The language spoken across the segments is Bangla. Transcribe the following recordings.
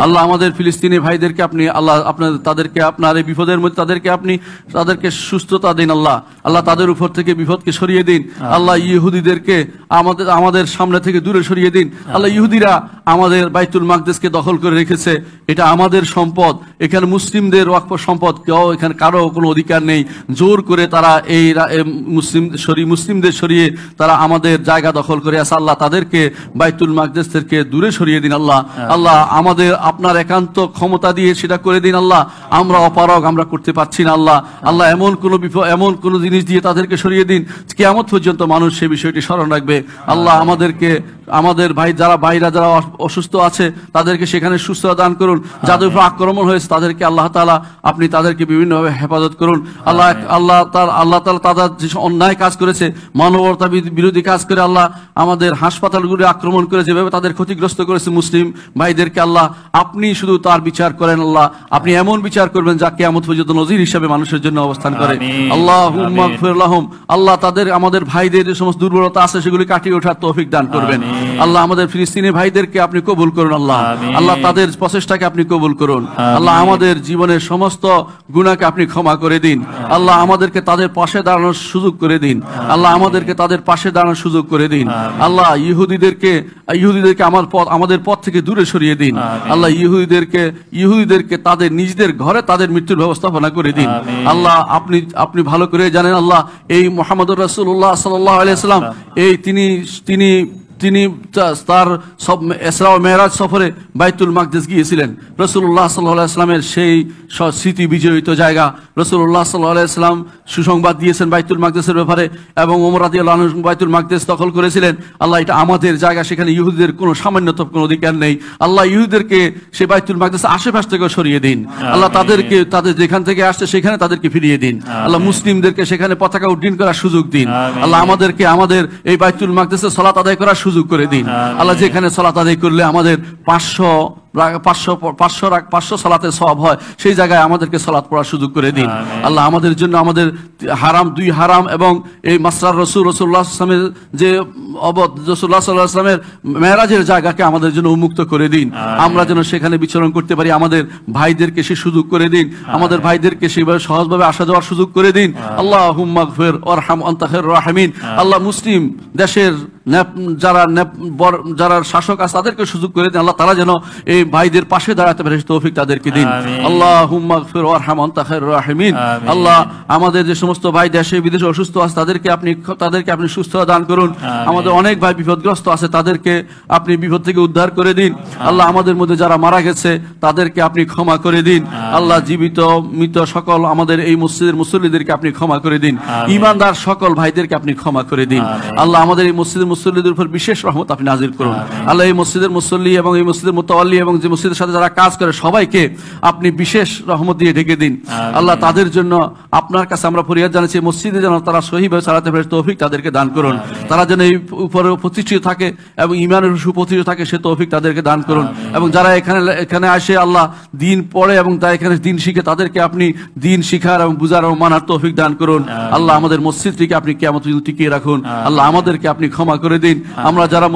আল্লাহ আমাদের ফিলিস্তিনি ভাইদেরকে আপনি আল্লাহ তাদেরকে আপনার এই বিপদের মধ্যে তাদেরকে সুস্থতা দিন আল্লাহ। আল্লাহ তাদের উপর থেকে বিপদকে সরিয়ে দিন আল্লাহ। ইহুদিদেরকে আমাদের সামনে থেকে দূরে সরিয়ে দিন আল্লাহ। ইহুদিরা আমাদের বাইতুল মাকদেসকে দখল করে রেখেছে, এটা আমাদের সম্পদ, এখানে মুসলিমদের ওয়াকফ সম্পদ, কেউ এখানে কারো কোনো অধিকার নেই। জোর করে তারা এই মুসলিমদের সরিয়ে তারা আমাদের জায়গা দখল করে আছে আল্লাহ। তাদেরকে বাইতুল মাকদেস থেকে দূরে সরিয়ে দিন আল্লাহ। আল্লাহ আমাদের আপনার একান্ত ক্ষমতা দিয়ে সেটা করে দিন আল্লাহ। আমরা অপারগ, আমরা করতে পারছি না আল্লাহ। আল্লাহ এমন কোন জিনিস দিয়ে তাদেরকে সরিয়ে দিন কিয়ামত পর্যন্ত মানুষ সে বিষয়টি স্মরণ রাখবে আল্লাহ। আমাদের ভাইরা যারা অসুস্থ আছে তাদেরকে সেখানে সুস্থতা দান করুন। যাদের উপর আক্রমণ হয়েছে তাদেরকে আল্লাহ তাআলা আপনি তাদেরকে বিভিন্নভাবে হেফাজত করুন আল্লাহ তাআলা তারা যে অন্যায় কাজ করেছে, মানবতা বিরোধী কাজ করে আল্লাহ আমাদের হাসপাতালগুলো আক্রমণ করে যেভাবে তাদের ক্ষতিগ্রস্ত করেছে মুসলিম ভাইদেরকে আল্লাহ আপনি শুধু তার বিচার করেন আল্লাহ। আপনি এমন বিচার করবেন যা কিয়ামত পর্যন্ত নজির হিসাবে মানুষের জন্য অবস্থান করে। আল্লাহুম্মা গফির লাহুম। আল্লাহ আমাদের ভাইদের যে সমস্ত দুর্বলতা আছে সেগুলি কাটিয়ে ওঠার তৌফিক দান করবেন আল্লাহ। আমাদের ফিলিস্তিনি ভাইদেরকে আপনি কবুল করুন আল্লাহ। আল্লাহ তাদের প্রচেষ্টাকে আপনি কবুল করুন আল্লাহ। আমাদের জীবনের সমস্ত গুনাহকে আপনি ক্ষমা করে দিন আল্লাহ। আমাদেরকে তাদের পাশে দাঁড়ানোর সুযোগ করে দিন আল্লাহ। আমাদেরকে তাদের পাশে দাঁড়ানোর সুযোগ করে দিন আল্লাহ। ইহুদিদেরকে আমাদের পথ থেকে দূরে সরিয়ে দিন আল্লাহ। ইহুদিদেরকে তাদের নিজেদের ঘরে তাদের মৃত্যুর ব্যবস্থাপনা করে দিন আল্লাহ। আপনি ভালো করে জানেন আল্লাহ, এই মুহাম্মদুর রাসূলুল্লাহ সাল্লাল্লাহু আলাইহি ওয়াসাল্লাম এই তিনি তার সব ইসরা ও মেরাজ সফরে বাইতুল মাকদেস গিয়েছিলেন। রাসূলুল্লাহ সাল্লাল্লাহু আলাইহি ওয়াসাল্লামের সেই স্মৃতি বিজড়িত জায়গা। রাসূলুল্লাহ সাল্লাল্লাহু আলাইহি ওয়াসাল্লাম সুসংবাদ দিয়েছেন বাইতুল মাকদেসের ব্যাপারে এবং ওমর রাদিয়াল্লাহু আনহু বাইতুল মাকদেস দখল করেছিলেন আল্লাহ। এটা আমাদের জায়গা, সেখানে ইহুদিদের কোনো সামান্যতম কোনো অধিকার নেই আল্লাহ। ইহুদিদেরকে সেই বাইতুল মাকদেস আশেপাশ থেকে সরিয়ে দিন আল্লাহ। তাদের যেখান থেকে আসছে সেখানে তাদেরকে ফিরিয়ে দিন আল্লাহ। মুসলিমদেরকে সেখানে পতাকা উড্ডীন করার সুযোগ দিন আল্লাহ। আমাদের এই বাইতুল মাকদেসে সালাত আদায় করার সুযোগ করে দিন আল্লাহ। যেখানে সালাত আদায় করলে আমাদের 500 সালাতের সওয়াব হয়, সেই জায়গায় আমাদেরকে সালাত পড়ার সুযোগ করে দিন আল্লাহ। আমাদের জন্য আমাদের দুই হারাম এবং এই মাসরার রাসূলুল্লাহ সাল্লাল্লাহু আলাইহি ওয়াসাল্লামের যে রাসূলুল্লাহ সাল্লাল্লাহু আলাইহি ওয়াসাল্লামের মেরাজের জায়গাকে আমাদের জন্য উন্মুক্ত করে দিন, আমরা যেন সেখানে বিচরণ করতে পারি। আমাদের ভাইদেরকে সে সুযোগ করে দিন, আমাদের ভাইদেরকে সেভাবে সহজভাবে আসা যাওয়ার সুযোগ করে দিন। আল্লাহুম্মা গফির ওয়ারহাম আনতা খায়রুর রাহিমিন। আল্লাহ মুসলিম দেশের যারা শাসক আছে তাদেরকে সুযোগ করে দিন আল্লাহ। তারা যেন এই ভাইদের পাশে দাঁড়াতে পারে তৌফিক তাদেরকে দিন। আল্লাহুম্মা গফির ওয়ারহাম আনতা খায়রুর রাহিমিন। আল্লাহ আমাদের যে সমস্ত ভাই দেশে বিদেশে অসুস্থ আছে তাদেরকে আপনি সুস্থতা দান করুন। আমাদের অনেক ভাই বিপদগ্রস্ত আছে, তাদেরকে আপনি বিপদ থেকে উদ্ধার করে দিন আল্লাহ। আমাদের মধ্যে যারা মারা গেছে তাদেরকে আপনি ক্ষমা করে দিন আল্লাহ। জীবিত মৃত সকল আমাদের এই মসজিদের মুসল্লিদেরকে আপনি ক্ষমা করে দিন। ঈমানদার সকল ভাইদেরকে আপনি ক্ষমা করে দিন আল্লাহ। আমাদের এই মসজিদের মুসল্লিদের উপর বিশেষ রহমত আপনি নাজিল করুন আল্লাহ। এই মসজিদের মুসল্লি এবং এই মসজিদের মুতাওয়াল্লি এবং যে মসজিদের সাথে যারা কাজ করে সবাইকে আপনি বিশেষ রহমত দিয়ে ঢেকে দিন আল্লাহ। তাদের জন্য আপনার কাছে আমরা ফরিয়াদ জানাচ্ছি, মসজিদে যেন তারা সহিভাবে চালাতে পারে তৌফিক তাদেরকে দান করুন। তারা যেন এই উপরে প্রতিষ্ঠিত থাকে এবং ঈমানের সুপ্রতিষ্ঠিত থাকে সে তৌফিক তাদেরকে দান করুন। এবং যারা এখানে আসে আল্লাহ দিন পড়ে এবং তারা এখানে দিন শিখে তাদেরকে আপনি দিন শিখার এবং বুঝার এবং মানার তৌফিক দান করুন আল্লাহ। আমাদের মসজিদটিকে আপনি কিয়ামত পর্যন্ত টিকিয়ে রাখুন আল্লাহ। আমাদেরকে আপনি ক্ষমা করে দিন। আমরা যারা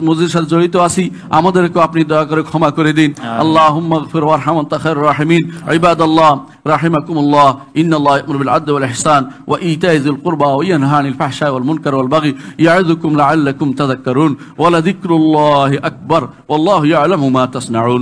মসজিদের সাথে জড়িত আছি আমাদেরকে আপনি দয়া করে ক্ষমা করে দিন। আল্লাহুম্মা গফির ওয়ারহাম আনতা খায়রুর রাহিমিন। ইবাদাল্লাহ রাহিমাকুমুল্লাহ, ইন্নাল্লাহা ইয়া'মুরু বিল আদলি ওয়াল ইহসান ওয়া ইতা'i যিল কুরবা ওয়া ইয়ানহা আনিল ফাহশা'i ওয়াল মুনকারি ওয়াল বাগি ইয়া'ইযুকুম লা'আল্লাকুম তাযাক্কারুন ওয়া লাযিকরুল্লাহি আকবার ওয়াল্লাহু ইয়া'লামু মা তাসনাউন।